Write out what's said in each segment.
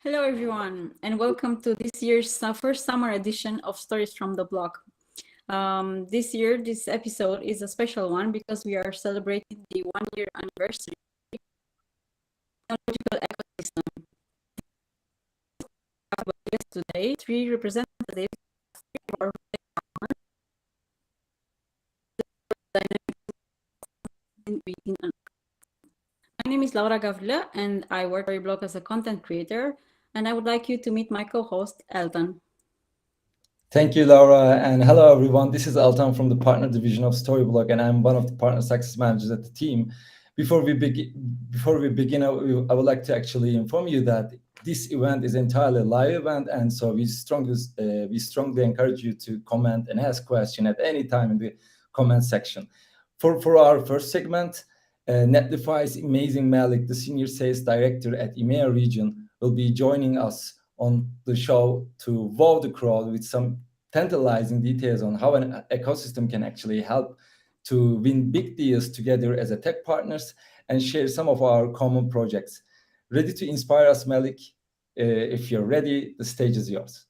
Hello, everyone, and welcome to this year's first summer edition of Stories from the Blok. This year, this episode is a special one because we are celebrating the one-year anniversary of the technological ecosystem. Today, three representatives of our My name is Laura Gavrile, and I work at Blok as a content creator, and I would like you to meet my co-host, Elton. Thank you, Laura, and hello, everyone. This is Altan from the partner division of Storyblok, and I'm one of the partner success managers at the team. Before we begin, I would like to actually inform you that this event is entirely a live event, and so we strongly encourage you to comment and ask questions at any time in the comment section. For our first segment, Netlify's amazing Malik, the senior sales director at EMEA region, will be joining us on the show to wow the crowd with some tantalizing details on how an ecosystem can actually help to win big deals together as a tech partners and share some of our common projects. Ready to inspire us, Malik? If you're ready, the stage is yours.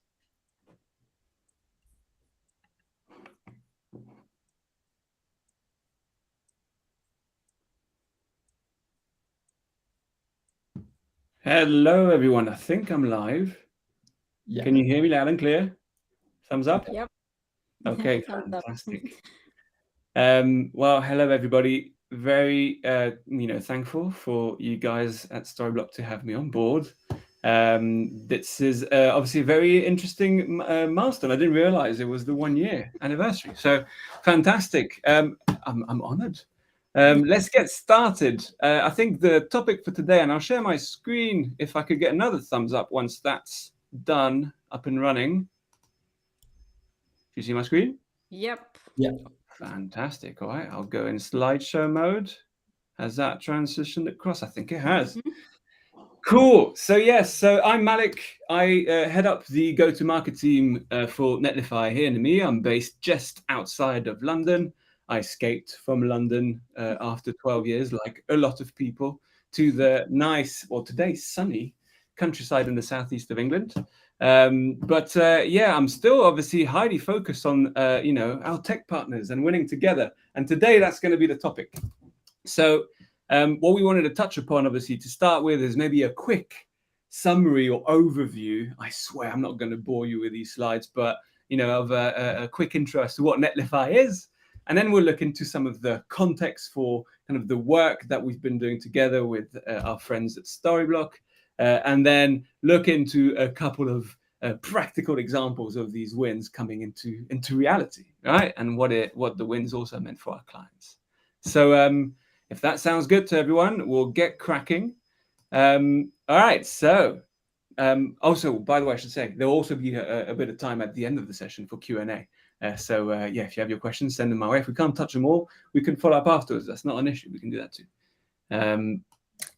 Hello, everyone. I think I'm live. Yeah. Can you hear me loud and clear? Thumbs up? Yep. Okay, Thumbs up. fantastic. Well, hello, everybody. Very, thankful for you guys at Storyblok to have me on board. This is obviously a very interesting milestone. I didn't realize it was the 1-year anniversary. So fantastic. I'm honored. Let's get started. I think the topic for today, and I'll share my screen if I could get another thumbs up once that's done, up and running. Do you see my screen? Yep. Yeah. Fantastic. All right, I'll go in slideshow mode. Has that transitioned across? I think it has. Cool. So yes, so I'm Malik. I head up the go-to-market team for Netlify here in EMEA. I'm based just outside of London. I escaped from London after 12 years, like a lot of people, to the nice, well, today sunny countryside in the southeast of England. I'm still obviously highly focused on our tech partners and winning together. And today that's going to be the topic. So what we wanted to touch upon, obviously, to start with is maybe a quick summary or overview. I swear I'm not going to bore you with these slides, but of a quick intro as to what Netlify is. And then we'll look into some of the context for kind of the work that we've been doing together with our friends at Storyblok, and then look into a couple of practical examples of these wins coming into reality, right? And what the wins also meant for our clients. So if that sounds good to everyone, we'll get cracking. All right. So also, by the way, I should say there'll also be a bit of time at the end of the session for Q&A. If you have your questions, send them my way. If we can't touch them all, we can follow up afterwards. That's not an issue. We can do that too.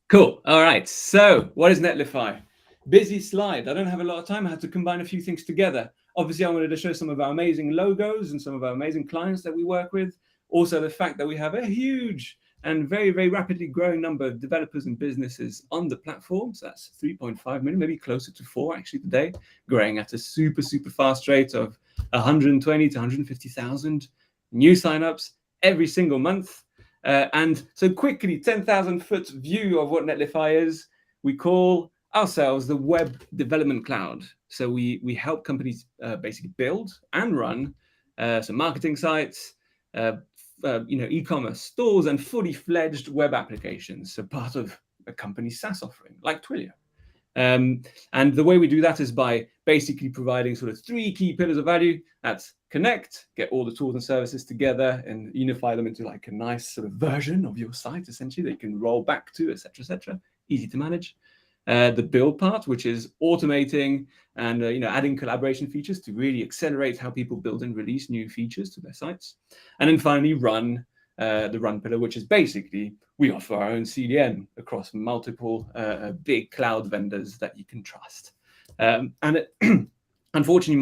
Cool. All right. So what is Netlify? Busy slide. I don't have a lot of time. I had to combine a few things together. Obviously, I wanted to show some of our amazing logos and some of our amazing clients that we work with. Also, the fact that we have a huge and very, very rapidly growing number of developers and businesses on the platform. So that's 3.5 million, maybe closer to 4 actually today, growing at a super, super fast rate of 120 to 150,000 new signups every single month. And so quickly, 10,000-foot view of what Netlify is. We call ourselves the Web Development Cloud. So we help companies basically build and run some marketing sites, e-commerce stores, and fully fledged web applications. So part of a company's SaaS offering, like Twilio. And the way we do that is by basically providing sort of 3 key pillars of value. That's connect, get all the tools and services together and unify them into like a nice sort of version of your site, essentially, that you can roll back to, etc., easy to manage. The build part, which is automating and adding collaboration features to really accelerate how people build and release new features to their sites. And then finally, run, the run pillar, which is basically we offer our own CDN across multiple big cloud vendors that you can trust. Unfortunately,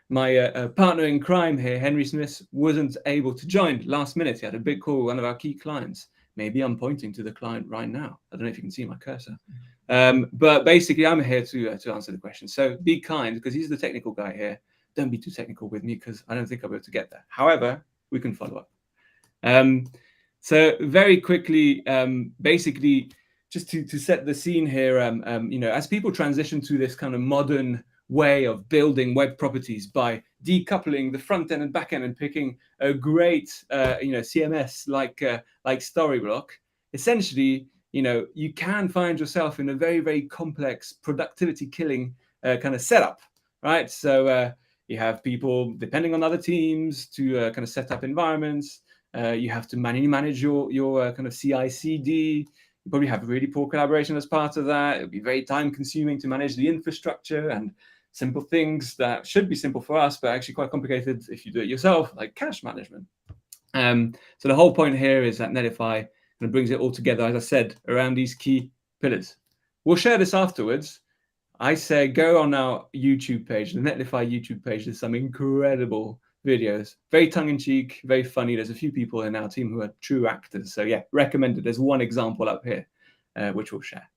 my partner in crime here, Henry Smith, wasn't able to join last minute. He had a big call with one of our key clients. Maybe I'm pointing to the client right now. I don't know if you can see my cursor. But basically, I'm here to answer the question. So be kind, because he's the technical guy here. Don't be too technical with me, because I don't think I'll be able to get there. However, we can follow up. So very quickly, basically, just to set the scene here, as people transition to this kind of modern way of building web properties by decoupling the front end and back end and picking a great, CMS like Storyblock, essentially, you can find yourself in a very, very complex productivity killing kind of setup, right? So you have people depending on other teams to kind of set up environments. You have to manually manage your kind of CI/CD. You probably have really poor collaboration as part of that. It'll be very time consuming to manage the infrastructure and simple things that should be simple for us, but actually quite complicated if you do it yourself, like cache management. So the whole point here is that Netlify kind of brings it all together, as I said, around these key pillars. We'll share this afterwards. I say go on our YouTube page, the Netlify YouTube page. There's some incredible videos, very tongue-in-cheek, very funny. There's a few people in our team who are true actors. So yeah, recommended. There's one example up here, which we'll share.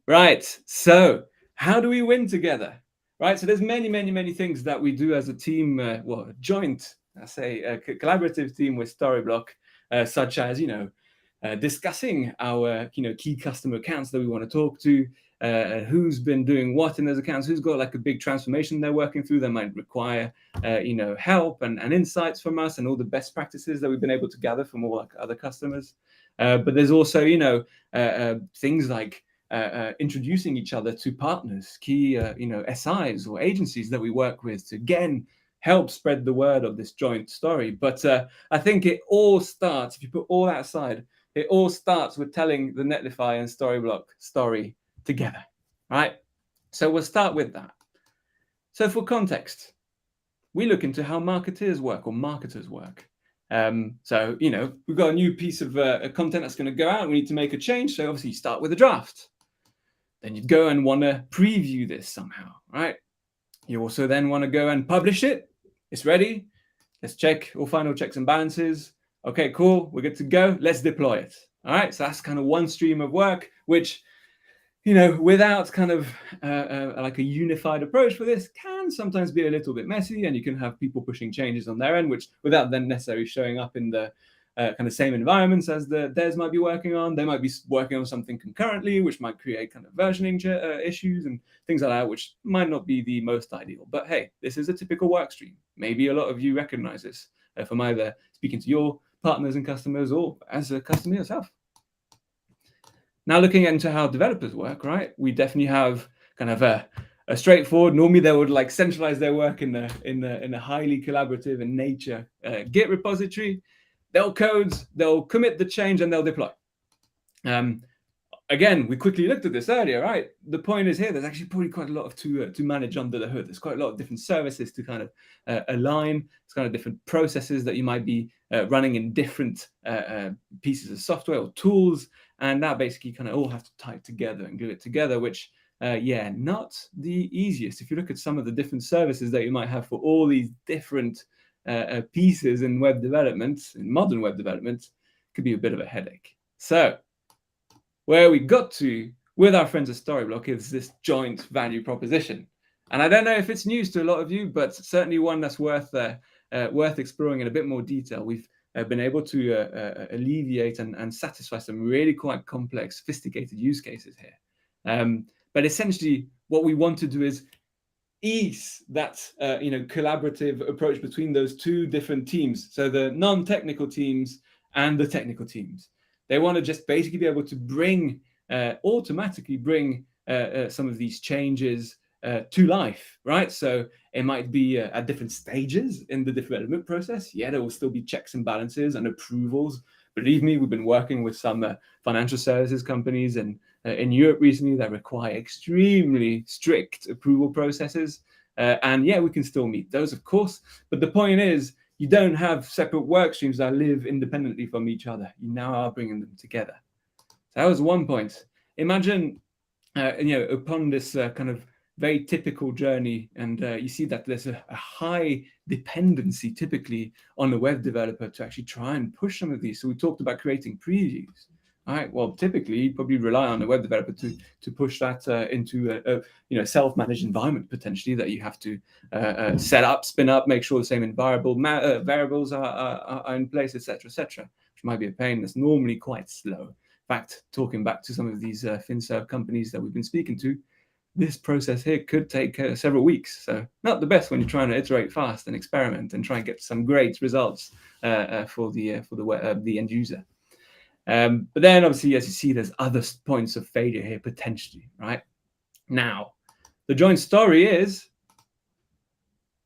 Right, so how do we win together? Right, so there's many things that we do as a team, a joint, I say, a collaborative team with Storyblock, such as, discussing our, key customer accounts that we want to talk to, who's been doing what in those accounts, who's got like a big transformation they're working through that might require, help and insights from us, and all the best practices that we've been able to gather from all like other customers. But there's also, things like introducing each other to partners, key, SIs or agencies that we work with to, again, help spread the word of this joint story. But I think it all starts, if you put all that aside, it all starts with telling the Netlify and Storyblock story together, right? So we'll start with that. So for context, we look into how marketeers work or marketers work. So, we've got a new piece of content that's going to go out. We need to make a change. So obviously you start with a draft. Then you'd go and want to preview this somehow, right? You also then want to go and publish it. It's ready. Let's check all final checks and balances. Okay, cool. We're good to go. Let's deploy it. All right. So that's kind of one stream of work, which, without kind of like a unified approach for this, can sometimes be a little bit messy, and you can have people pushing changes on their end, which without them necessarily showing up in the kind of same environments as the devs might be working on. They might be working on something concurrently, which might create kind of versioning issues and things like that, which might not be the most ideal. But hey, this is a typical work stream. Maybe a lot of you recognize this from either speaking to your partners and customers or as a customer yourself. Now, looking into how developers work, right? We definitely have kind of a straightforward. Normally, they would like centralize their work in a highly collaborative in nature Git repository. They'll code, they'll commit the change, and they'll deploy. Again, we quickly looked at this earlier, right? The point is here, there's actually probably quite a lot to manage under the hood. There's quite a lot of different services to kind of align. It's kind of different processes that you might be running in different pieces of software or tools. And that basically kind of all have to tie together and glue it together, which, not the easiest. If you look at some of the different services that you might have for all these different pieces in web development, in modern web development, could be a bit of a headache. So where we got to with our friends at Storyblock is this joint value proposition. And I don't know if it's news to a lot of you, but certainly one that's worth exploring in a bit more detail. We've been able to alleviate and satisfy some really quite complex, sophisticated use cases here. But essentially, what we want to do is ease that collaborative approach between those two different teams. So the non-technical teams and the technical teams. They want to just basically be able to automatically bring some of these changes to life, right? So it might be at different stages in the development process. Yeah, there will still be checks and balances and approvals. Believe me, we've been working with some financial services companies and in Europe recently that require extremely strict approval processes. And yeah, we can still meet those, of course. But the point is, you don't have separate work streams that live independently from each other. You now are bringing them together. So that was one point. Imagine, upon this kind of very typical journey, and you see that there's a high dependency typically on the web developer to actually try and push some of these. So we talked about creating previews. All right. Well, typically, you probably rely on a web developer to push that into a self-managed environment potentially that you have to set up, spin up, make sure the same variables are in place, etc., etc. Which might be a pain. That's normally quite slow. In fact, talking back to some of these FinServ companies that we've been speaking to, this process here could take several weeks. So not the best when you're trying to iterate fast and experiment and try and get some great results for the end user. But then obviously, as you see, there's other points of failure here potentially, right? Now, the joint story is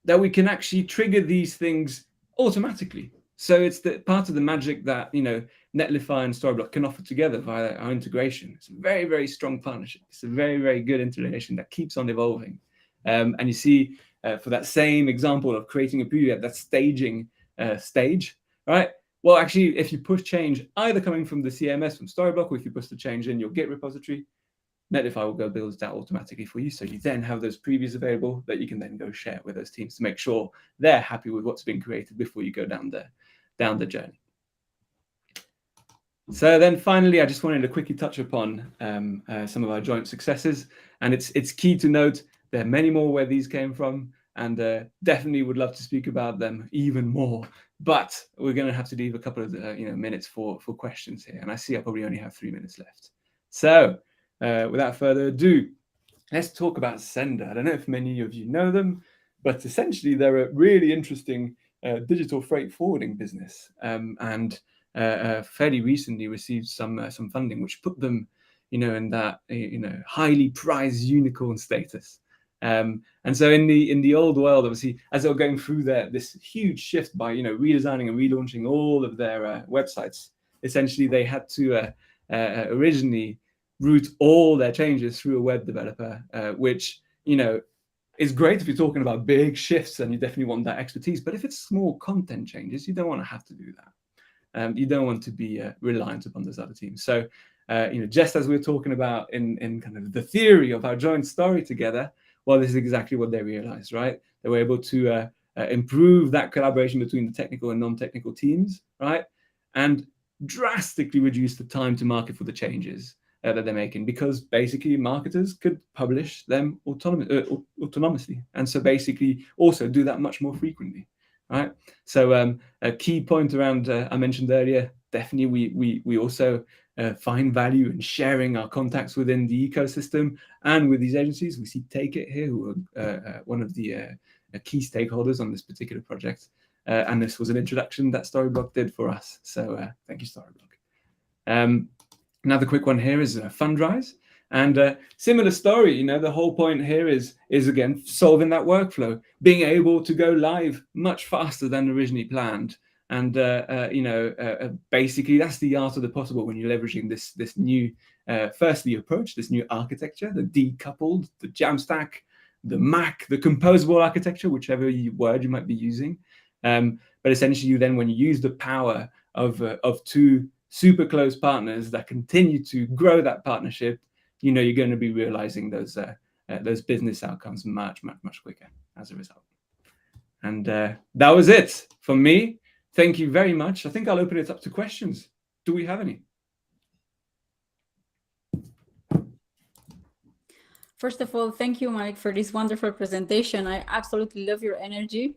that we can actually trigger these things automatically. So it's the part of the magic that, Netlify and Storyblok can offer together via our integration. It's a very, very strong partnership. It's a very, very good integration that keeps on evolving. And you see, for that same example of creating a preview, that staging stage, right? Well, actually, if you push change, either coming from the CMS from Storyblok, or if you push the change in your Git repository, Netlify will go build that automatically for you. So you then have those previews available that you can then go share with those teams to make sure they're happy with what's been created before you go down the journey. So then finally, I just wanted to quickly touch upon some of our joint successes. And it's key to note there are many more where these came from, and definitely would love to speak about them even more. But we're going to have to leave a couple of minutes for questions here. And I see I probably only have 3 minutes left. So without further ado, let's talk about Sender. I don't know if many of you know them, but essentially they're a really interesting digital freight forwarding business, and fairly recently received some funding, which put them, in that highly prized unicorn status. And so in the old world, obviously, as they were going through this huge shift by redesigning and relaunching all of their websites, essentially they had to originally route all their changes through a web developer, which is great if you're talking about big shifts and you definitely want that expertise. But if it's small content changes, you don't want to have to do that. You don't want to be reliant upon those other teams. So just as we're talking about in kind of the theory of our joint story together, well, this is exactly what they realized, right? They were able to improve that collaboration between the technical and non-technical teams, right? And drastically reduce the time to market for the changes that they're making, because basically marketers could publish them autonomously. And so basically also do that much more frequently, right? So a key point around, I mentioned earlier, definitely we also find value in sharing our contacts within the ecosystem and with these agencies. We see Take It here, who are one of the key stakeholders on this particular project. And this was an introduction that Storyblok did for us. So thank you, Storyblok. Another quick one here is Fundrise. And similar story, the whole point here is again, solving that workflow, being able to go live much faster than originally planned. And, basically that's the art of the possible when you're leveraging this new, firstly approach, this new architecture, the decoupled, the Jamstack, the Mac, the composable architecture, whichever word you might be using. But essentially then when you use the power of two super close partners that continue to grow that partnership, you're going to be realizing those business outcomes much quicker as a result. And that was it from me. Thank you very much. I think I'll open it up to questions. Do we have any? First of all, thank you, Mike, for this wonderful presentation. I absolutely love your energy.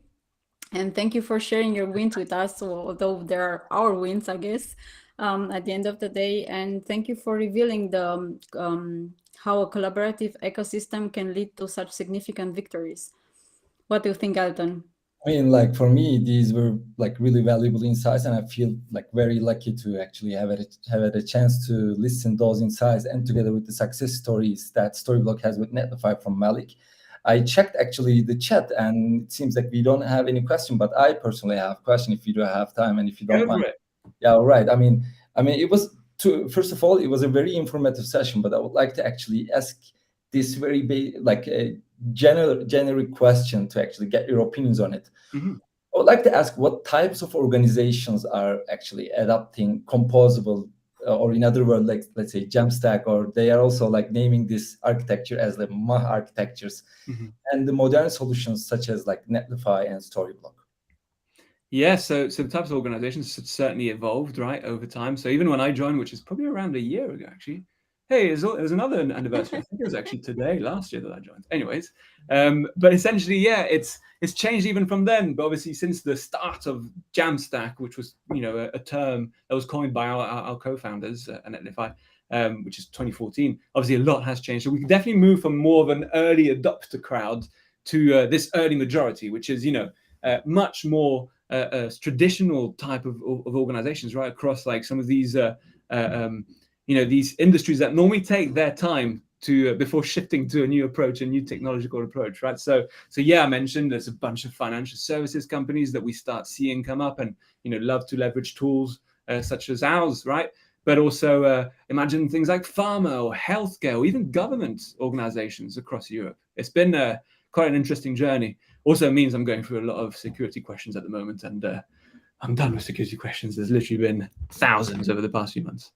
And thank you for sharing your wins with us, although there are our wins, I guess, at the end of the day. And thank you for revealing the how a collaborative ecosystem can lead to such significant victories. What do you think, Alton? I mean, for me, these were really valuable insights, and I feel very lucky to actually have had a chance to listen those insights, and together with the success stories that Storyblok has with Netlify from Malik. I checked actually the chat, and it seems like we don't have any question, but I personally have a question if you do have time and if you don't mind. Yeah, all right. I mean, it was first of all, it was a very informative session, but I would like to actually ask this very a generic question to actually get your opinions on it. Mm-hmm. I would like to ask what types of organizations are actually adopting composable, or in other words, let's say Jamstack, or they are also naming this architecture as the MAH architectures, mm-hmm. and the modern solutions such as Netlify and Storyblok. Yeah, so the types of organizations have certainly evolved, right, over time. So even when I joined, which is probably around a year ago, actually, hey, there's another anniversary. I think it was actually today, last year that I joined. Anyways, but essentially, yeah, it's changed even from then. But obviously, since the start of Jamstack, which was a term that was coined by our co-founders at Netlify, which is 2014. Obviously, a lot has changed. So we can definitely move from more of an early adopter crowd to this early majority, which is much more traditional type of organizations, right, across like some of these these industries that normally take their time to before shifting to a new approach, a new technological approach, right? So yeah, I mentioned there's a bunch of financial services companies that we start seeing come up and love to leverage tools such as ours, right? But also imagine things like pharma or healthcare or even government organizations across Europe. It's been quite an interesting journey. Also means I'm going through a lot of security questions at the moment, and I'm done with security questions. There's literally been thousands over the past few months.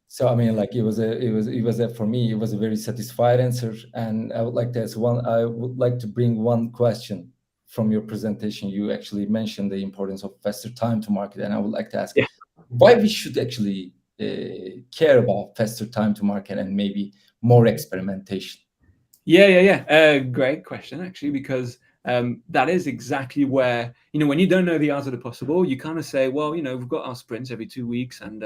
So I mean, like it was for me, it was a very satisfied answer. And I would like to ask I would like to bring one question from your presentation. You actually mentioned the importance of faster time to market, and I would like to ask why we should actually care about faster time to market and maybe more experimentation. Yeah. Great question, actually, because that is exactly where, when you don't know the art of the possible, you kind of say, well, we've got our sprints every 2 weeks, and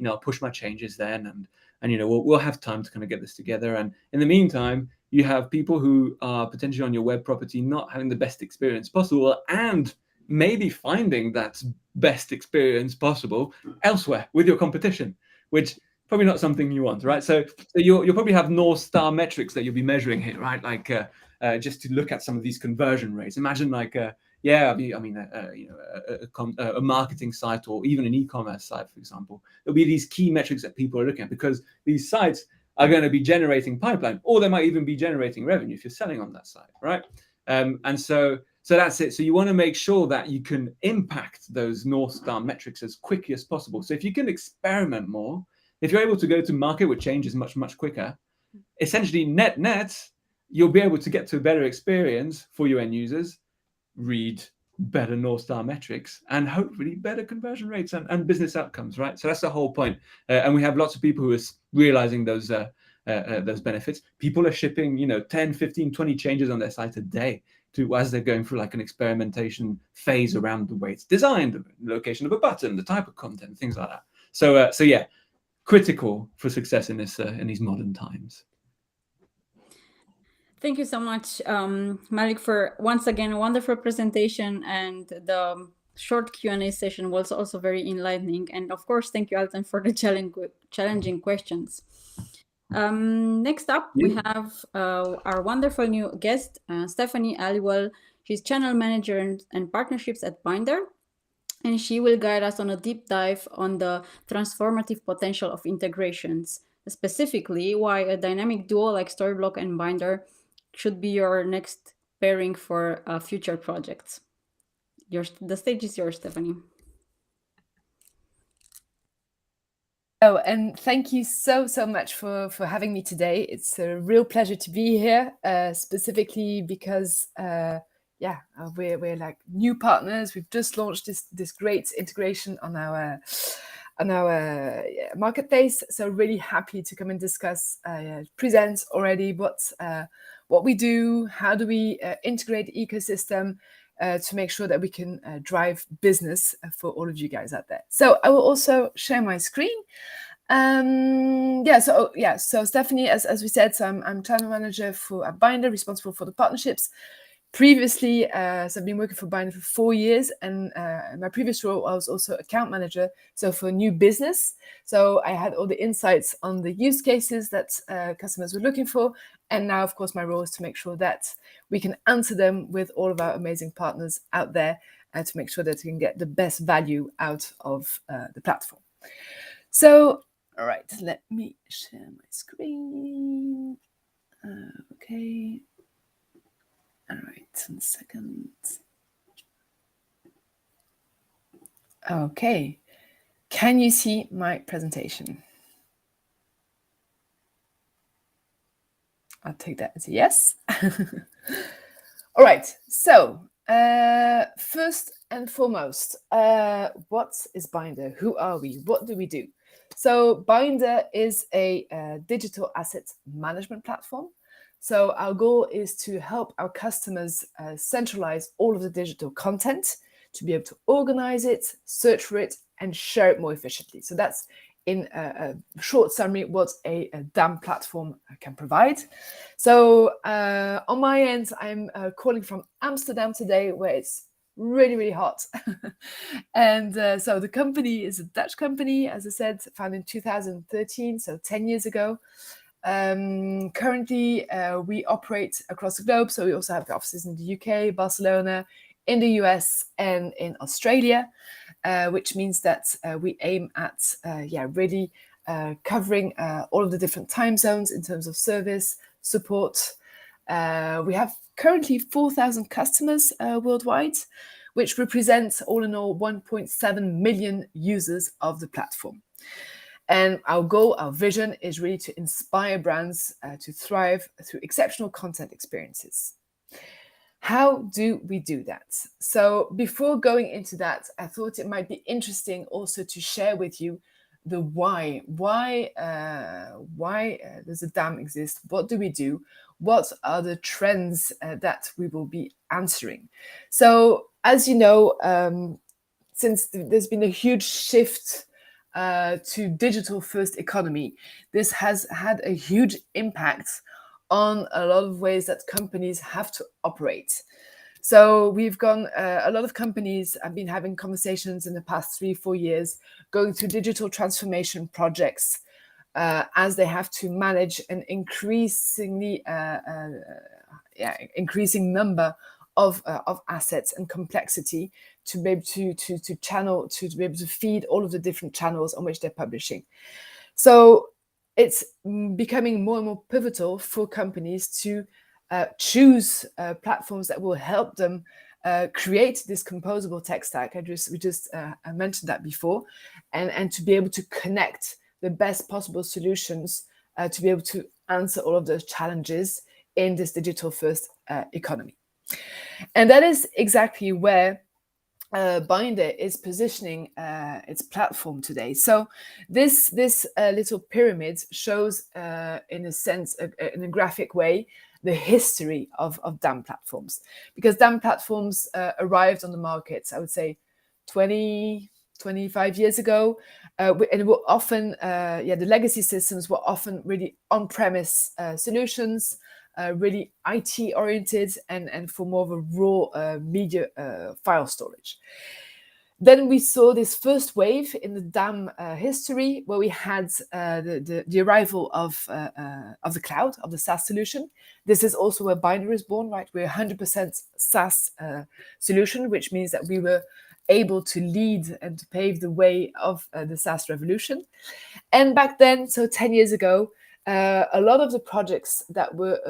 I'll push my changes then, and we'll have time to kind of get this together. And in the meantime, you have people who are potentially on your web property not having the best experience possible, and maybe finding that best experience possible elsewhere with your competition, which probably not something you want, right? So you'll probably have North Star metrics that you'll be measuring here, right? Like just to look at some of these conversion rates. Imagine like a marketing site or even an e-commerce site, for example. There'll be these key metrics that people are looking at because these sites are going to be generating pipeline, or they might even be generating revenue if you're selling on that site, right? And so that's it. So you want to make sure that you can impact those North Star metrics as quickly as possible. So if you can experiment more, if you're able to go to market with changes much, much quicker, essentially net, you'll be able to get to a better experience for your end users, read better North Star metrics, and hopefully better conversion rates and business outcomes, right? So that's the whole point. And we have lots of people who are realizing those benefits. People are shipping, 10, 15, 20 changes on their site a day as they're going through like an experimentation phase around the way it's designed, the location of a button, the type of content, things like that. So yeah, critical for success in these modern times. Thank you so much, Malik, for once again a wonderful presentation, and the short Q&A session was also very enlightening. And of course, thank you, Alton, for the challenging questions. Next up, we have our wonderful new guest, Stephanie Aliwal. She's channel manager and partnerships at Binder. And she will guide us on a deep dive on the transformative potential of integrations, specifically why a dynamic duo like Storyblok and Binder should be your next pairing for future projects. The stage is yours, Stephanie. Oh, and thank you so much for having me today. It's a real pleasure to be here, specifically because we're like new partners. We've just launched this great integration on our marketplace. So really happy to come and discuss, present already what we do, how do we integrate the ecosystem to make sure that we can drive business for all of you guys out there. So I will also share my screen. So Stephanie, as we said, so I'm channel manager for Binder, responsible for the partnerships. Previously, so I've been working for Binder for 4 years, and in my previous role, I was also account manager, so for new business. So I had all the insights on the use cases that customers were looking for. And now, of course, my role is to make sure that we can answer them with all of our amazing partners out there and to make sure that we can get the best value out of the platform. So, all right, let me share my screen. Okay. All right, 1 second. Okay. Can you see my presentation? I'll take that as a yes. All right. So First and foremost, what is Binder? Who are we? What do we do? So Binder is a digital asset management platform. So our goal is to help our customers centralize all of the digital content, to be able to organize it, search for it, and share it more efficiently. So that's in a short summary what a DAM platform can provide. So on my end, I'm calling from Amsterdam today, where it's really, really hot. And so the company is a Dutch company, as I said, founded in 2013, so 10 years ago. Currently, we operate across the globe. So we also have offices in the UK, Barcelona, in the US, and in Australia, which means that we aim at really covering all of the different time zones in terms of service, support. We have currently 4,000 customers worldwide, which represents all in all 1.7 million users of the platform. And our goal, our vision is really to inspire brands to thrive through exceptional content experiences. How do we do that? So before going into that, I thought it might be interesting also to share with you the why. Why does the DAM exist? What do we do? What are the trends that we will be answering? So as you know, since there's been a huge shift to digital first economy, this has had a huge impact on a lot of ways that companies have to operate. So we've gone, a lot of companies have been having conversations in the past 3-4 years, going through digital transformation projects as they have to manage an increasing number of assets and complexity to be able to channel, to be able to feed all of the different channels on which they're publishing. So it's becoming more and more pivotal for companies to choose platforms that will help them create this composable tech stack. We just mentioned that before, and to be able to connect the best possible solutions to be able to answer all of those challenges in this digital first economy. And that is exactly where Binder is positioning its platform today. So this little pyramid shows, in a sense, in a graphic way, the history of DAM platforms. Because DAM platforms arrived on the markets, I would say, 25 years ago, and were often, the legacy systems were often really on-premise solutions, really IT oriented and for more of a raw media file storage. Then we saw this first wave in the DAM history, where we had the arrival of the cloud, of the SaaS solution. This is also where Binder is born, right? We're 100% SaaS solution, which means that we were able to lead and to pave the way of the SaaS revolution. And back then, so 10 years ago, a lot of the projects that were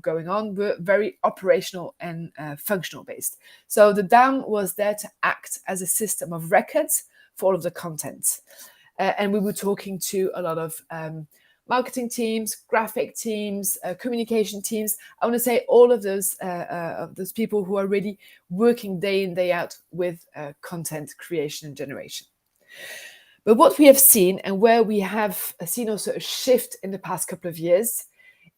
going on were very operational and functional based. So the DAM was there to act as a system of records for all of the content. And we were talking to a lot of marketing teams, graphic teams, communication teams. I want to say all of those people who are really working day in, day out with content creation and generation. But what we have seen, and where we have seen also a shift in the past couple of years,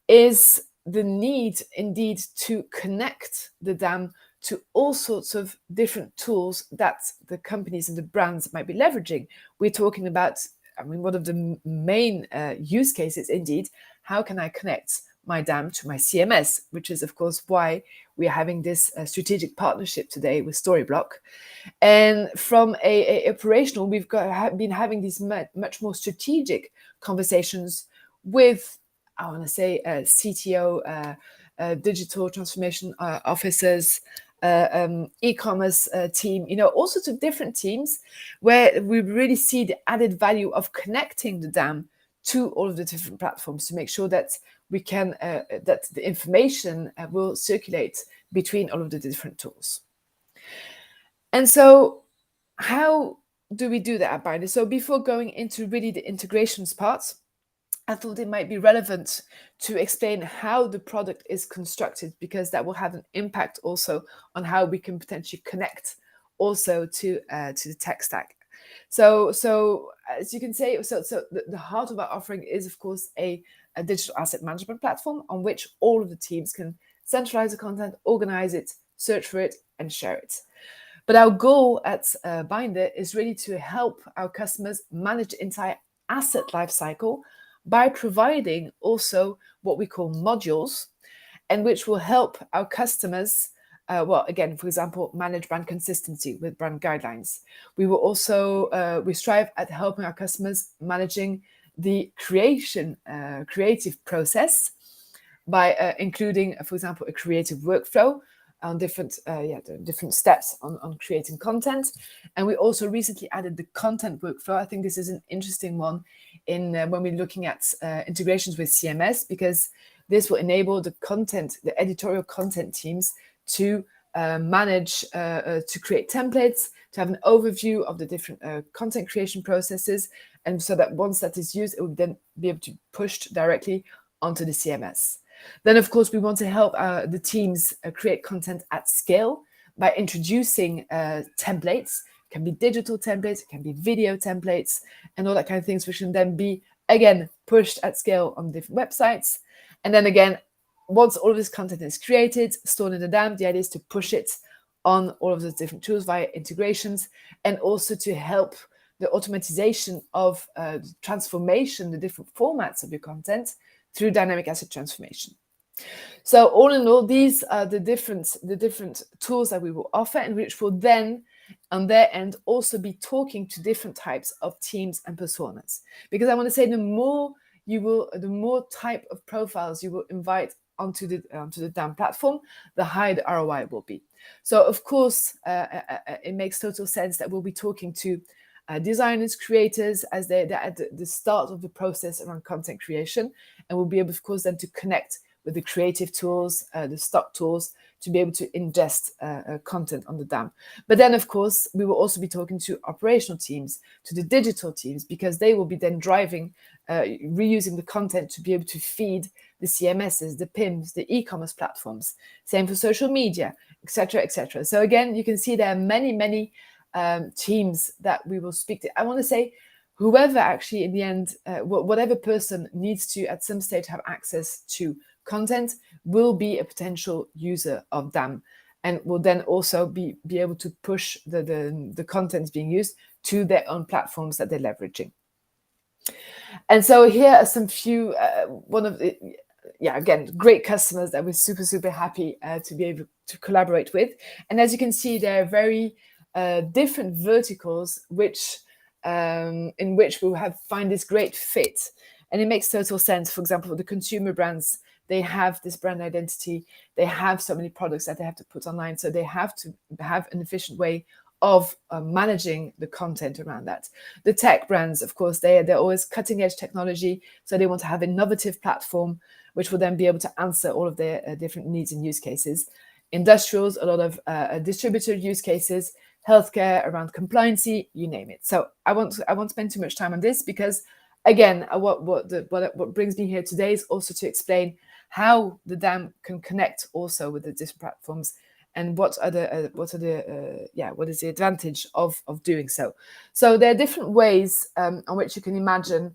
is the need indeed to connect the DAM to all sorts of different tools that the companies and the brands might be leveraging. We're talking about, one of the main use cases, indeed, how can I connect my DAM to my CMS, which is, of course, why we're having this strategic partnership today with Blok. And from a operational, we've been having these much more strategic conversations with, I want to say, CTO, digital transformation officers, e-commerce team, all sorts of different teams, where we really see the added value of connecting the DAM to all of the different platforms to make sure that we can that the information will circulate between all of the different tools. And so how do we do that at Binder? So before going into really the integrations part, I thought it might be relevant to explain how the product is constructed, because that will have an impact also on how we can potentially connect also to the tech stack. So as you can say, the heart of our offering is, of course, a digital asset management platform on which all of the teams can centralize the content, organize it, search for it, and share it. But our goal at Binder is really to help our customers manage the entire asset lifecycle by providing also what we call modules, and which will help our customers, again, for example, manage brand consistency with brand guidelines. We will also, we strive at helping our customers managing the creative process by including, for example, a creative workflow on different steps on creating content. And we also recently added the content workflow. I think this is an interesting one in when we're looking at integrations with CMS, because this will enable the editorial content teams to manage, to create templates, to have an overview of the different content creation processes, and so that once that is used, it will then be able to be pushed directly onto the CMS. Then, of course, we want to help the teams create content at scale by introducing templates. It can be digital templates, it can be video templates, and all that kind of things, which can then be, again, pushed at scale on different websites. And then again, once all of this content is created, stored in the DAM, the idea is to push it on all of those different tools via integrations, and also to help the automatization of transformation, the different formats of your content through dynamic asset transformation. So all in all, these are the different tools that we will offer, and which will then, on their end, also be talking to different types of teams and personas. Because I want to say, the more type of profiles you will invite onto the DAM platform, the higher the ROI will be. So of course, it makes total sense that we'll be talking to designers, creators, as they're at the start of the process around content creation, and we'll be able, of course, then to connect with the creative tools, the stock tools, to be able to ingest content on the DAM. But then, of course, we will also be talking to operational teams, to the digital teams, because they will be then driving, reusing the content to be able to feed the CMSs, the PIMs, the e-commerce platforms. Same for social media, etc., etc. So again, you can see there are many teams that we will speak to. I want to say, whoever actually in the end, whatever person needs to at some stage have access to content will be a potential user of DAM, and will then also be able to push the content being used to their own platforms that they're leveraging. And so here are some few, one of the, again, great customers that we're super happy to be able to collaborate with. And as you can see, there are very different verticals in which we'll find this great fit. And it makes total sense. For example, the consumer brands, they have this brand identity, they have so many products that they have to put online, so they have to have an efficient way of managing the content around that. The tech brands, of course, they're always cutting edge technology, so they want to have an innovative platform which will then be able to answer all of their different needs and use cases. Industrials, a lot of distributor use cases, healthcare around compliancy, you name it. So I won't spend too much time on this, because again, what brings me here today is also to explain how the DAM can connect also with the different platforms, and what is the advantage of doing so. So there are different ways on which you can imagine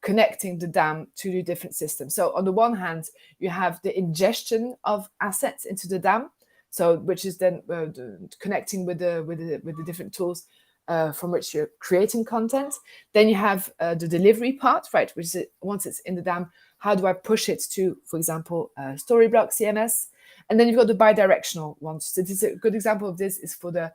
connecting the DAM to the different systems. So on the one hand, you have the ingestion of assets into the DAM, so which is then connecting with the different tools from which you're creating content. Then you have the delivery part, right? Which is, once it's in the DAM, how do I push it to, for example, Blok CMS? And then you've got the bi-directional ones. So this is a good example of this is for the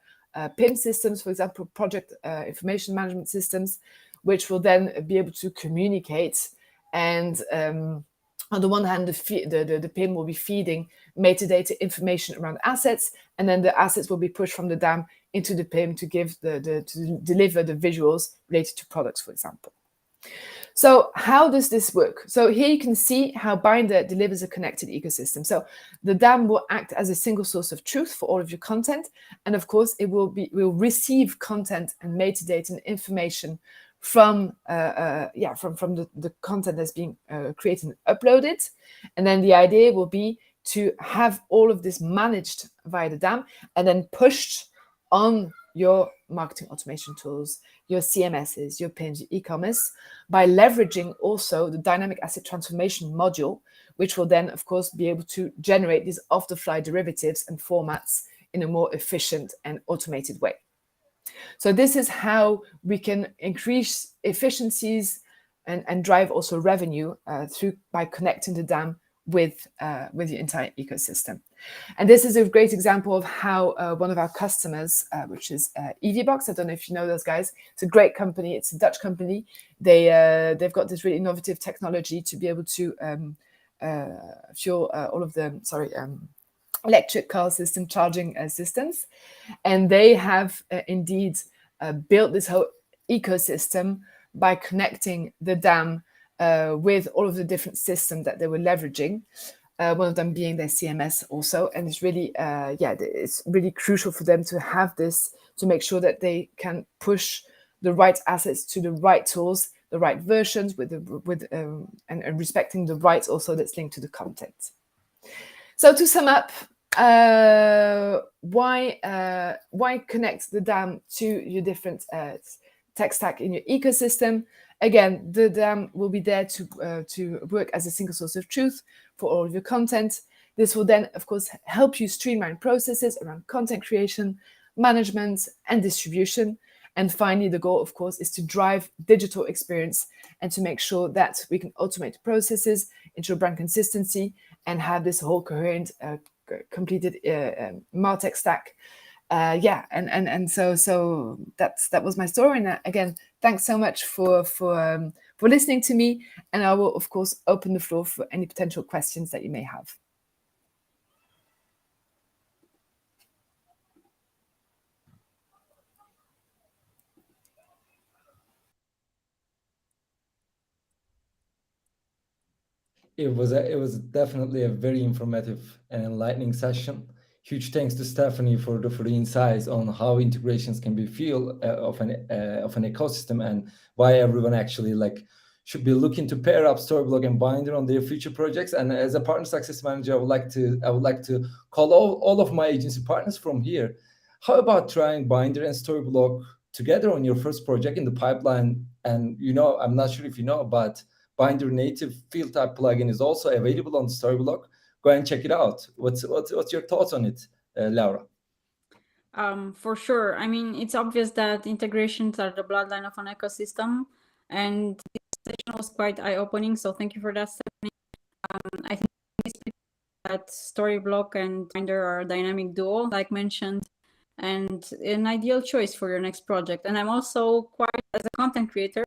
PIM systems, for example, project information management systems, which will then be able to communicate. And on the one hand, the PIM will be feeding metadata information around assets, and then the assets will be pushed from the DAM into the PIM to give to deliver the visuals related to products, for example. So how does this work? So here you can see how Binder delivers a connected ecosystem. So the DAM will act as a single source of truth for all of your content, and of course it will receive content and metadata and information from the content that's being created and uploaded. And then the idea will be to have all of this managed via the DAM and then pushed on your marketing automation tools, your CMSs, your PINs, your e-commerce, by leveraging also the dynamic asset transformation module, which will then, of course, be able to generate these off-the-fly derivatives and formats in a more efficient and automated way. So this is how we can increase efficiencies and drive also revenue by connecting the DAM with the entire ecosystem. And this is a great example of how one of our customers, which is EVBox, I don't know if you know those guys. It's a great company. It's a Dutch company. They've got this really innovative technology to be able to fuel all of the electric car system charging systems, and they have indeed built this whole ecosystem by connecting the DAM with all of the different systems that they were leveraging. One of them being their CMS also, and it's really it's really crucial for them to have this to make sure that they can push the right assets to the right tools, the right versions, and respecting the rights also that's linked to the content. So to sum up, why connect the DAM to your different tech stack in your ecosystem? Again, the DAM will be there to work as a single source of truth for all of your content. This will then, of course, help you streamline processes around content creation, management, and distribution. And finally, the goal, of course, is to drive digital experience and to make sure that we can automate processes, ensure brand consistency, and have this whole coherent, completed MarTech stack. So that was my story. And again, thanks so much for listening to me. And I will, of course, open the floor for any potential questions that you may have. It was definitely a very informative and enlightening session. Huge thanks to Stephanie for the insights on how integrations can be fuel of an ecosystem and why everyone actually should be looking to pair up Storyblok and Binder on their future projects. And as a partner success manager, I would like to call all of my agency partners from here. How about trying Binder and Storyblok together on your first project in the pipeline? And I'm not sure if you know, but Binder native field type plugin is also available on Storyblok. Go and check it out. What's your thoughts on it, Laura? For sure. I mean, it's obvious that integrations are the bloodline of an ecosystem, and this session was quite eye-opening. So thank you for that, Stephanie. I think that Storyblok and Binder are a dynamic duo, like mentioned, and an ideal choice for your next project. And I'm also quite, as a content creator,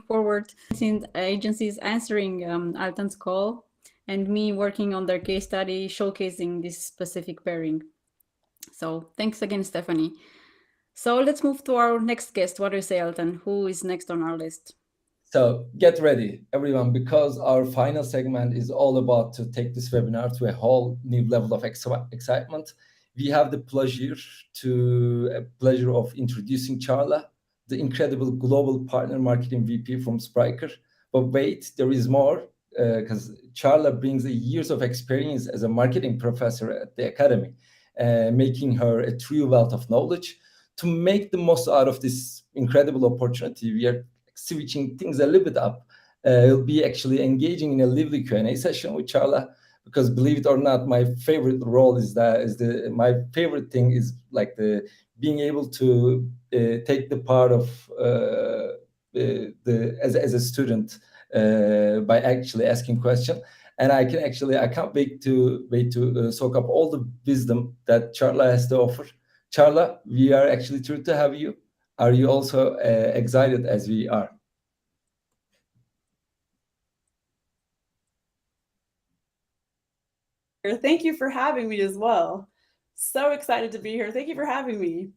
forward since agencies answering Altan's call and me working on their case study showcasing this specific pairing. So thanks again, Stephanie. So let's move to our next guest. What do you say, Altan? Who is next on our list? So get ready, everyone, because our final segment is all about to take this webinar to a whole new level of excitement. We have the pleasure of introducing Charla, the incredible global partner marketing VP from Spryker. But wait, there is more, because Charla brings years of experience as a marketing professor at the academy, making her a true wealth of knowledge. To make the most out of this incredible opportunity, we are switching things a little bit up. We'll be actually engaging in a lively Q&A session with Charla, because believe it or not, my favorite role my favorite thing is being able to take the part of as a student by actually asking questions. And I can't wait to soak up all the wisdom that Charla has to offer. Charla, we are actually thrilled to have you. Are you also excited as we are? Thank you for having me as well. So excited to be here. Thank you for having me.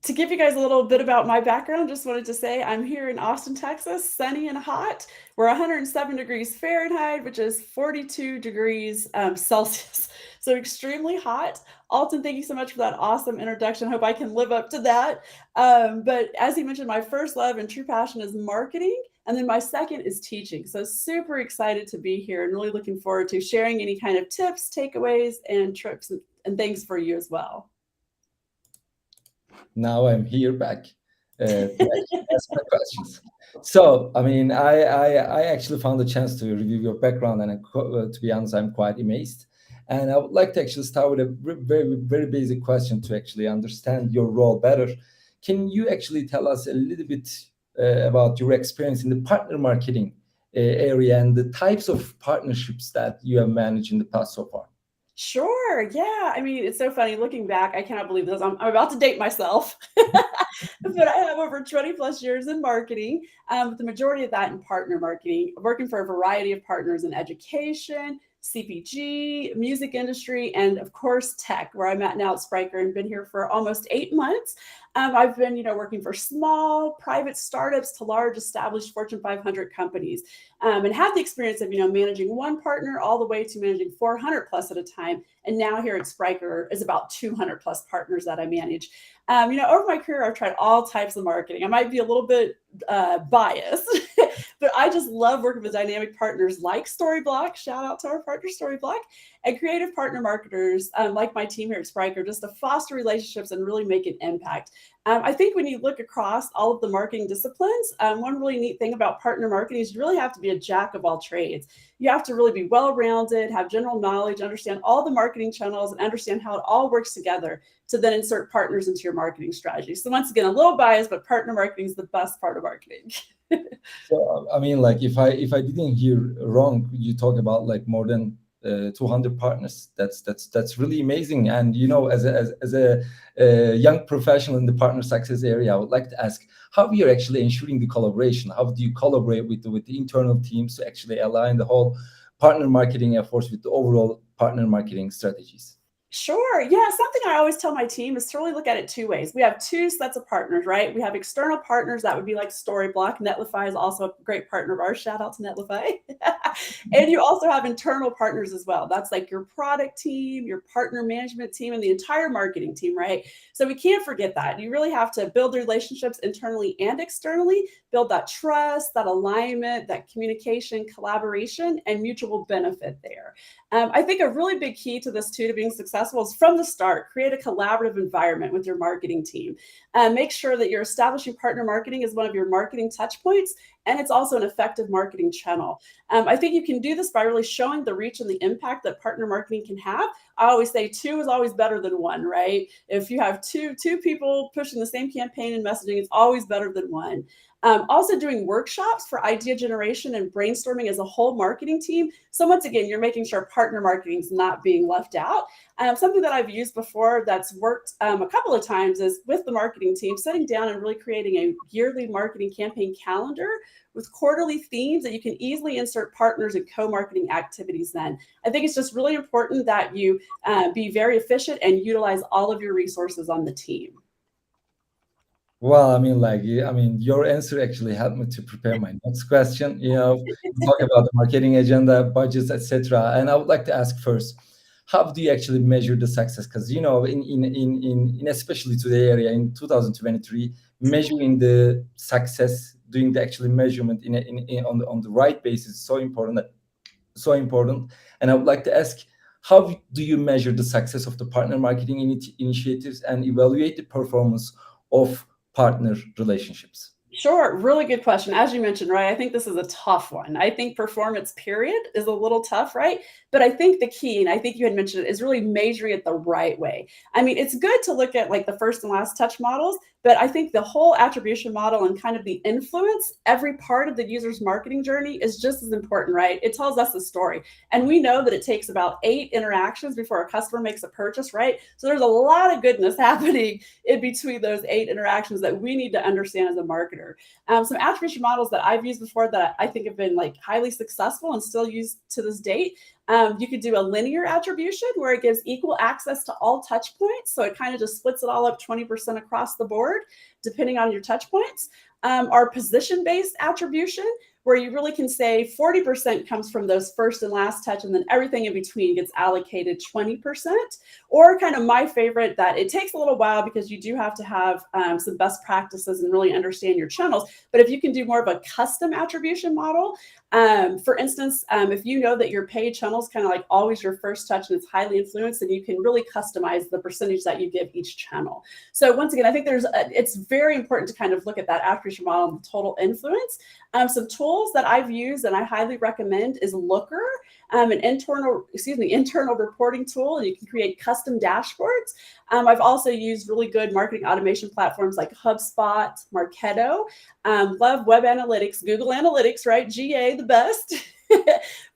To give you guys a little bit about my background, just wanted to say I'm here in Austin, Texas, sunny and hot. We're 107 degrees Fahrenheit, which is 42 degrees Celsius. So extremely hot. Alton, thank you so much for that awesome introduction. Hope I can live up to that. But as he mentioned, my first love and true passion is marketing. And then my second is teaching. So super excited to be here and really looking forward to sharing any kind of tips, takeaways, and tricks and things for you as well. Now I'm here back to actually ask my questions. So, I mean, I actually found a chance to review your background, and to be honest, I'm quite amazed. And I would like to actually start with a very, very basic question to actually understand your role better. Can you actually tell us a little bit about your experience in the partner marketing area and the types of partnerships that you have managed in the past so far? Sure. Yeah. I mean, it's so funny looking back. I cannot believe this. I'm about to date myself, but I have over 20 plus years in marketing, with the majority of that in partner marketing, working for a variety of partners in education, CPG, music industry, and of course, tech, where I'm at now at Spryker and been here for almost 8 months. I've been, working for small private startups to large established Fortune 500 companies, and had the experience of, managing one partner all the way to managing 400 plus at a time. And now here at Spryker is about 200 plus partners that I manage. Over my career, I've tried all types of marketing. I might be a little bit biased, but I just love working with dynamic partners like Blok. Shout out to our partner Blok, and creative partner marketers like my team here at Spryker, just to foster relationships and really make an impact. I think when you look across all of the marketing disciplines, one really neat thing about partner marketing is you really have to be a jack of all trades. You have to really be well-rounded, have general knowledge, understand all the marketing channels, and understand how it all works together to then insert partners into your marketing strategy. So once again, a little biased, but partner marketing is the best part of marketing. So, I mean, like if I didn't hear wrong, you talk about like more than 200 partners. That's really amazing. And as a young professional in the partner success area, I would like to ask how you're actually ensuring the collaboration. How do you collaborate with the internal teams to actually align the whole partner marketing efforts with the overall partner marketing strategies? Sure. Yeah. Something I always tell my team is to really look at it two ways. We have two sets of partners, right? We have external partners that would be like Blok. Netlify is also a great partner of ours. Shout out to Netlify. And you also have internal partners as well. That's like your product team, your partner management team, and the entire marketing team, right? So we can't forget that. You really have to build relationships internally and externally, build that trust, that alignment, that communication, collaboration, and mutual benefit there. I think a really big key to this too, to being successful, is from the start, create a collaborative environment with your marketing team. Make sure that you're establishing partner marketing as one of your marketing touch points, and it's also an effective marketing channel. I think you can do this by really showing the reach and the impact that partner marketing can have. I always say 2 is always better than 1, right? If you have two people pushing the same campaign and messaging, it's always better than 1. Also doing workshops for idea generation and brainstorming as a whole marketing team. So once again, you're making sure partner marketing is not being left out. Something that I've used before that's worked a couple of times is with the marketing team, sitting down and really creating a yearly marketing campaign calendar with quarterly themes that you can easily insert partners and co-marketing activities then. I think it's just really important that you be very efficient and utilize all of your resources on the team. Well, your answer actually helped me to prepare my next question. Talk about the marketing agenda, budgets, etc. And I would like to ask first, how do you actually measure the success? Because in especially today area in 2023, measuring the success, doing the actually measurement on the right basis is so important. And I would like to ask, how do you measure the success of the partner marketing initiatives and evaluate the performance of partner relationships? Sure. Really good question. As you mentioned, right, I think this is a tough one. I think performance period is a little tough, right? But I think the key, and I think you had mentioned it, is really measuring it the right way. I mean, it's good to look at like the first and last touch models, but I think the whole attribution model and kind of the influence, every part of the user's marketing journey is just as important, right? It tells us the story. And we know that it takes about 8 interactions before a customer makes a purchase, right? So there's a lot of goodness happening in between those 8 interactions that we need to understand as a marketer. here. Some attribution models that I've used before that I think have been like highly successful and still used to this date. You could do a linear attribution where it gives equal access to all touch points. So it kind of just splits it all up 20% across the board, depending on your touch points. Our position-based attribution, where you really can say 40% comes from those first and last touch, and then everything in between gets allocated 20%. Or kind of my favorite, that it takes a little while because you do have to have some best practices and really understand your channels. But if you can do more of a custom attribution model, for instance, if you know that your paid channel is kind of like always your first touch and it's highly influenced, then you can really customize the percentage that you give each channel. So once again, I think it's very important to kind of look at that attribution model and the total influence. Some tools that I've used and I highly recommend is Looker, an internal reporting tool, and you can create custom dashboards. I've also used really good marketing automation platforms like HubSpot, Marketo. Love web analytics, Google Analytics, right? GA, the best.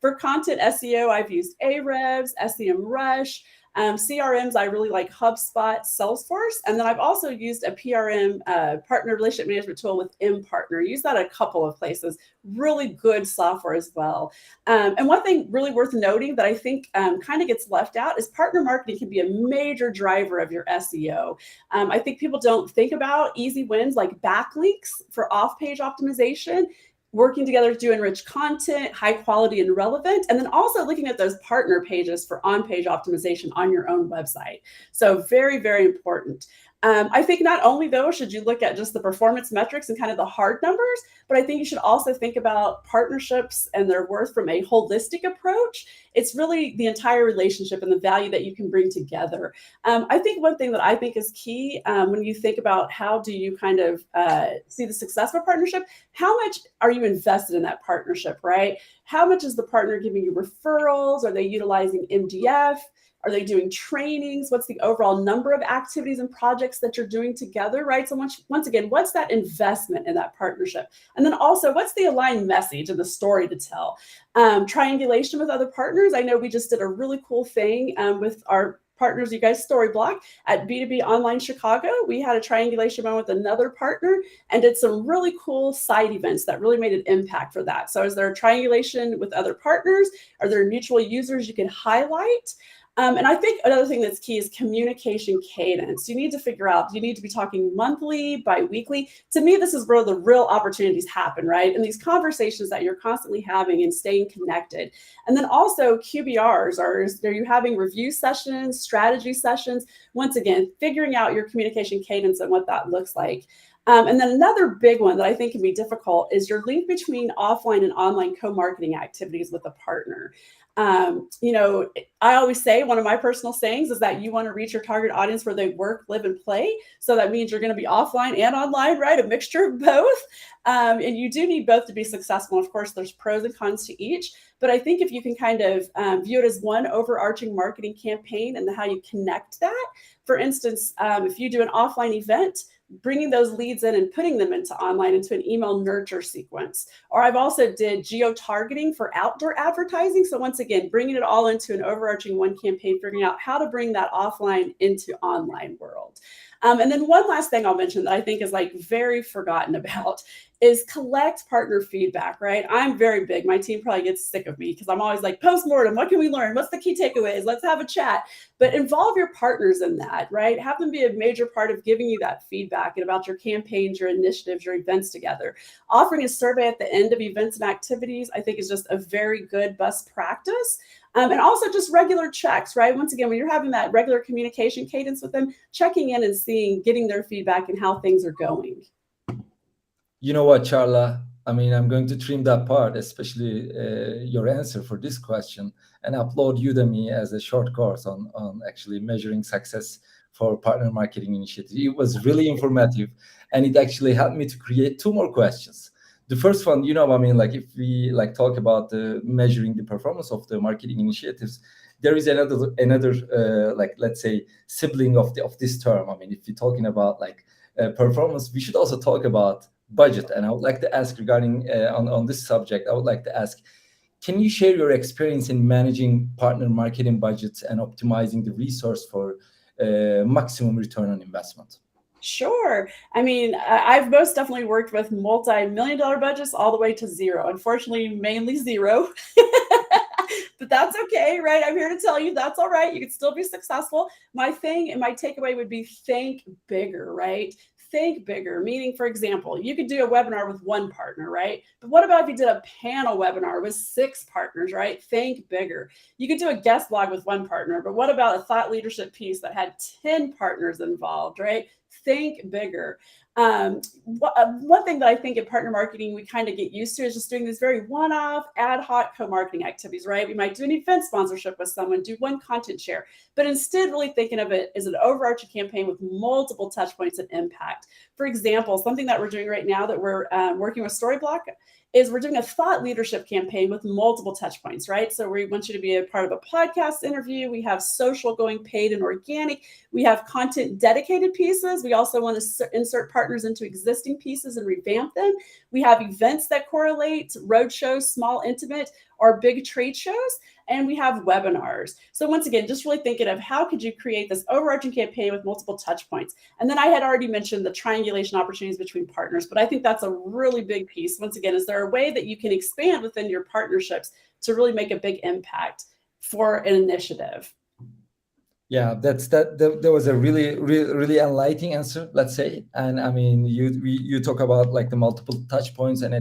For content SEO, I've used Ahrefs, SEMrush. CRMs, I really like HubSpot, Salesforce. And then I've also used a PRM partner relationship management tool with mPartner. Use that a couple of places. Really good software as well. And one thing really worth noting that I think kind of gets left out is partner marketing can be a major driver of your SEO. I think people don't think about easy wins like backlinks for off-page optimization, working together to enrich content, high quality and relevant, and then also looking at those partner pages for on-page optimization on your own website. So very, very important. I think not only though should you look at just the performance metrics and kind of the hard numbers, but I think you should also think about partnerships and their worth from a holistic approach. It's really the entire relationship and the value that you can bring together. I think one thing that I think is key when you think about how do you kind of see the success of a partnership, how much are you invested in that partnership, right? How much is the partner giving you referrals? Are they utilizing MDF? Are they doing trainings? What's the overall number of activities and projects that you're doing together, right? So once again, what's that investment in that partnership? And then also, what's the aligned message and the story to tell? Triangulation with other partners. I know we just did a really cool thing with our partners, you guys, Blok at B2B Online Chicago. We had a triangulation moment with another partner and did some really cool side events that really made an impact for that. So is there a triangulation with other partners? Are there mutual users you can highlight? And I think another thing that's key is communication cadence. You need to figure out, do you need to be talking monthly, bi-weekly? To me, this is where the real opportunities happen, right? And these conversations that you're constantly having and staying connected. And then also QBRs, are you having review sessions, strategy sessions? Once again, figuring out your communication cadence and what that looks like. And then another big one that I think can be difficult is your link between offline and online co-marketing activities with a partner. You know, I always say one of my personal sayings is that you want to reach your target audience where they work, live, and play. So that means you're going to be offline and online, right? A mixture of both. And you do need both to be successful. Of course, there's pros and cons to each. But I think if you can kind of view it as one overarching marketing campaign and how you connect that. For instance, if you do an offline event, bringing those leads in and putting them into online, into an email nurture sequence. Or I've also did geo-targeting for outdoor advertising. So once again, bringing it all into an overarching one campaign, figuring out how to bring that offline into online world. And then one last thing I'll mention that I think is like very forgotten about is collect partner feedback, right? I'm very big. My team probably gets sick of me because I'm always like, postmortem, what can we learn? What's the key takeaways? Let's have a chat. But involve your partners in that, right? Have them be a major part of giving you that feedback and about your campaigns, your initiatives, your events together. Offering a survey at the end of events and activities, I think is just a very good best practice. And also just regular checks, right? Once again, when you're having that regular communication cadence with them, checking in and seeing, getting their feedback and how things are going. You know what, Charla? I mean, I'm going to trim that part, especially your answer for this question, and upload Udemy as a short course on actually measuring success for partner marketing initiatives. It was really informative, and it actually helped me to create two more questions. The first one, you know, I mean, like if we like talk about measuring the performance of the marketing initiatives, there is another like, let's say, sibling of this term. I mean, if you're talking about like performance, we should also talk about budget. And I would like to ask regarding on this subject, I would like to ask, can you share your experience in managing partner marketing budgets and optimizing the resource for maximum return on investment? Sure. I mean, I've most definitely worked with multi-million-dollar budgets all the way to zero. Unfortunately, mainly zero. But that's okay, right? I'm here to tell you that's all right. You can still be successful. My thing and my takeaway would be think bigger, right? Think bigger, meaning, for example, you could do a webinar with one partner, right? But what about if you did a panel webinar with 6 partners, right? Think bigger. You could do a guest blog with one partner, but what about a thought leadership piece that had 10 partners involved, right? Think bigger. One thing that I think in partner marketing we kind of get used to is just doing these very one-off ad hoc co-marketing activities, right? We might do an event sponsorship with someone, do one content share, but instead really thinking of it as an overarching campaign with multiple touch points and impact. For example, something that we're doing right now that we're working with Blok is we're doing a thought leadership campaign with multiple touch points, right? So we want you to be a part of a podcast interview. We have social going paid and organic. We have content dedicated pieces. We also want to insert partners into existing pieces and revamp them. We have events that correlate, road shows, small, intimate, or big trade shows, and we have webinars. So once again, just really thinking of how could you create this overarching campaign with multiple touch points. And then I had already mentioned the triangulation opportunities between partners, but I think that's a really big piece. Once again, is there a way that you can expand within your partnerships to really make a big impact for an initiative? Yeah, that was a really enlightening answer, let's say. And I mean, you talk about like the multiple touch points, and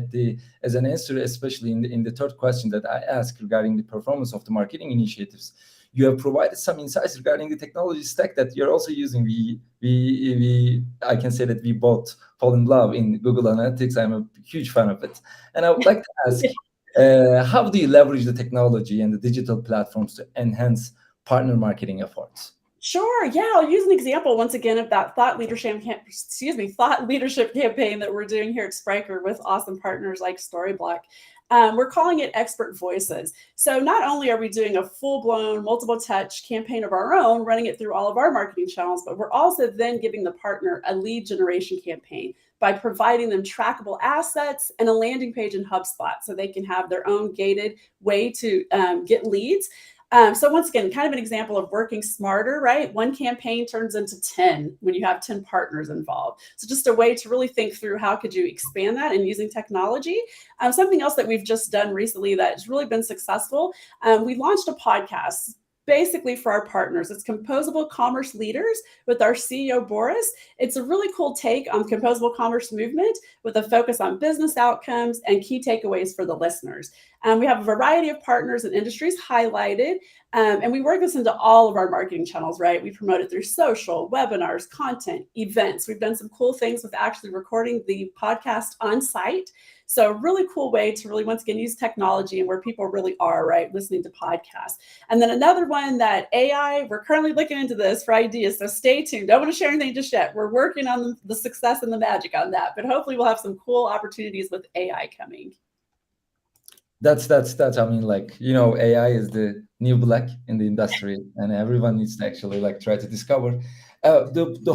as an answer, especially in the third question that I asked regarding the performance of the marketing initiatives, you have provided some insights regarding the technology stack that you're also using. I can say that we both fall in love in Google Analytics. I'm a huge fan of it, and I would like to ask, how do you leverage the technology and the digital platforms to enhance partner marketing efforts? Sure. Yeah, I'll use an example once again of that thought leadership campaign that we're doing here at Spryker with awesome partners like Blok. We're calling it Expert Voices. So not only are we doing a full-blown multiple touch campaign of our own, running it through all of our marketing channels, but we're also then giving the partner a lead generation campaign by providing them trackable assets and a landing page in HubSpot so they can have their own gated way to get leads. So once again, kind of an example of working smarter, right? One campaign turns into 10 when you have 10 partners involved. So just a way to really think through how could you expand that and using technology. Something else that we've just done recently that's really been successful, we launched a podcast basically for our partners. It's Composable Commerce Leaders with our CEO, Boris. It's a really cool take on composable commerce movement with a focus on business outcomes and key takeaways for the listeners. We have a variety of partners and industries highlighted, and we work this into all of our marketing channels, right? We promote it through social, webinars, content, events. We've done some cool things with actually recording the podcast on site. So a really cool way to really, once again, use technology and where people really are, right, listening to podcasts. And then another one that AI, we're currently looking into this for ideas, so stay tuned. Don't want to share anything just yet. We're working on the success and the magic on that, but hopefully we'll have some cool opportunities with AI coming. That's I mean, like, you know, AI is the new black in the industry, and everyone needs to actually like try to discover. The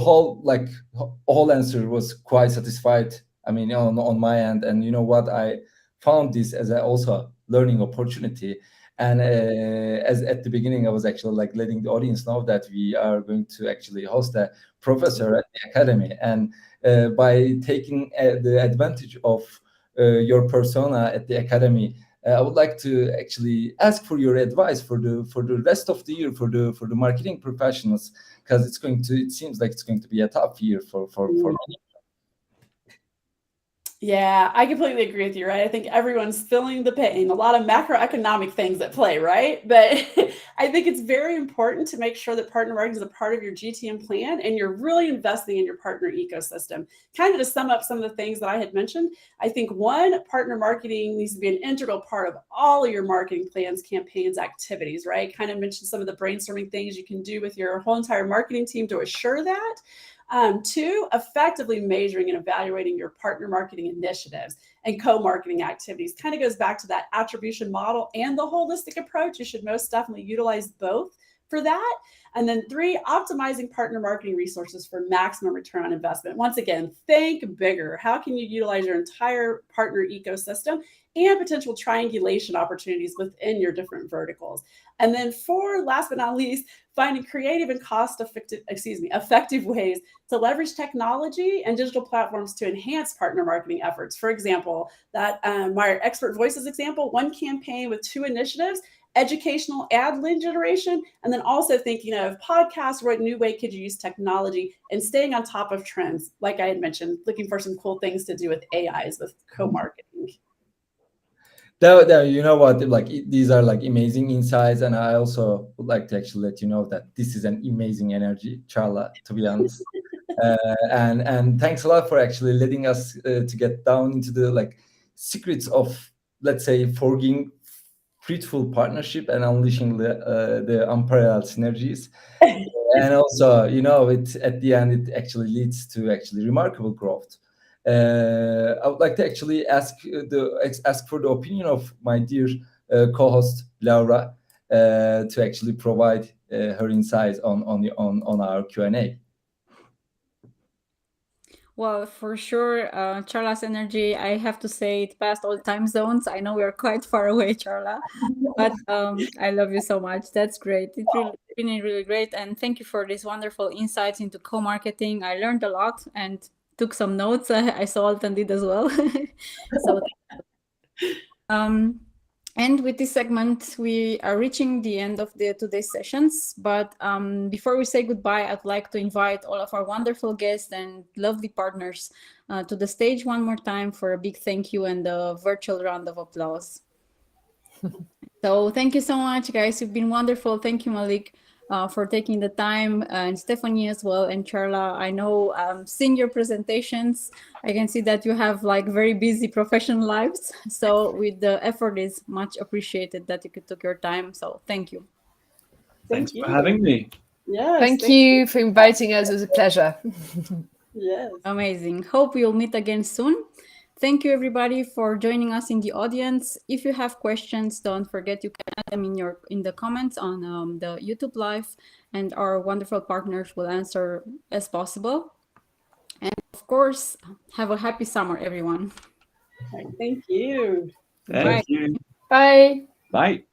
whole answer was quite satisfied. I mean, on my end, and you know what, I found this as also a learning opportunity. And as at the beginning, I was actually like letting the audience know that we are going to actually host a professor at the academy, and by taking the advantage of your persona at the academy, I would like to actually ask for your advice for the rest of the year for the marketing professionals, because it seems like it's going to be a tough year for many. Yeah, I completely agree with you, right? I think everyone's feeling the pain, a lot of macroeconomic things at play, right? But I think it's very important to make sure that partner marketing is a part of your GTM plan and you're really investing in your partner ecosystem. Kind of to sum up some of the things that I had mentioned, I think one, partner marketing needs to be an integral part of all of your marketing plans, campaigns, activities, right? Kind of mentioned some of the brainstorming things you can do with your whole entire marketing team to assure that. Two, effectively measuring and evaluating your partner marketing initiatives and co-marketing activities. Kind of goes back to that attribution model and the holistic approach. You should most definitely utilize both for that. And then 3, optimizing partner marketing resources for maximum return on investment. Once again, think bigger. How can you utilize your entire partner ecosystem and potential triangulation opportunities within your different verticals? And then 4, last but not least, finding creative and effective ways to leverage technology and digital platforms to enhance partner marketing efforts. For example, that my Expert Voices example, 1 campaign with 2 initiatives, educational ad lead generation, and then also thinking of podcasts, what new way could you use technology, and staying on top of trends. Like I had mentioned, looking for some cool things to do with AIs, with co-marketing. You know what, like these are like amazing insights, and I also would like to actually let you know that this is an amazing energy, Charla, to be honest. And thanks a lot for actually letting us to get down into the like secrets of, let's say, forging fruitful partnership and unleashing the unparalleled synergies. And also, you know, it at the end it actually leads to actually remarkable growth. I would like to actually ask for the opinion of my dear co-host Laura to actually provide her insights on our Q&A. Well, for sure, Charla's energy, I have to say it passed all time zones. I know we are quite far away, Charla, but I love you so much. That's great. It's really, really great. And thank you for this wonderful insights into co-marketing. I learned a lot and took some notes. I saw Alton did as well. So, and with this segment, we are reaching the end of today's sessions. But before we say goodbye, I'd like to invite all of our wonderful guests and lovely partners to the stage one more time for a big thank you and a virtual round of applause. So thank you so much, guys. You've been wonderful. Thank you, Malik, for taking the time, and Stephanie as well, and Charla. I know seeing your presentations, I can see that you have like very busy professional lives. So with the effort is much appreciated that you took your time. So thank you. Thanks for having me. Yes. Thank you for inviting us. It was a pleasure. Yes. Amazing. Hope we'll meet again soon. Thank you, everybody, for joining us in the audience. If you have questions, don't forget you can add them in the comments on the YouTube live, and our wonderful partners will answer as possible. And of course, have a happy summer, everyone. Thank you. Thank you. Bye. Bye.